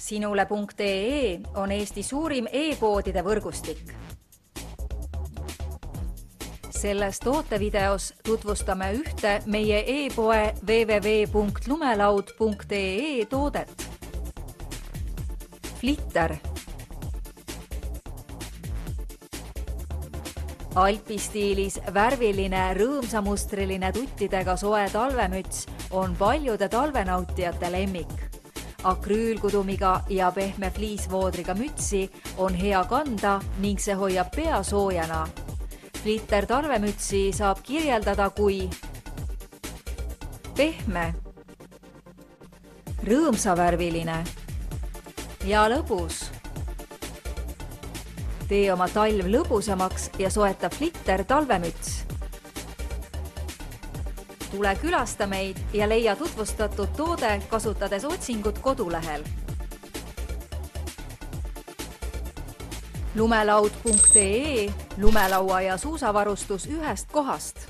Sinule.ee on Eesti suurim e-poodide võrgustik. Selles tootevideos tutvustame ühte meie e-poe www.lumelaud.ee toodet. Flitter. Alpistiilis värviline, rõõmsamustriline tuttidega soe talvemüts on paljude talvenautijate lemmik. Akrüülkudumiga ja pehme fliisvoodriga mütsi on hea kanda ning see hoiab pea soojana. Flitter talvemütsi saab kirjeldada kui pehme, rõõmsavärviline ja lõbus. Tee oma talv lõbusamaks ja soeta Flitter talvemüts. Tule külasta meid ja leia tutvustatud toode kasutades otsingut kodulehel. Lumelaud.ee, lumelaua ja suusavarustus ühest kohast.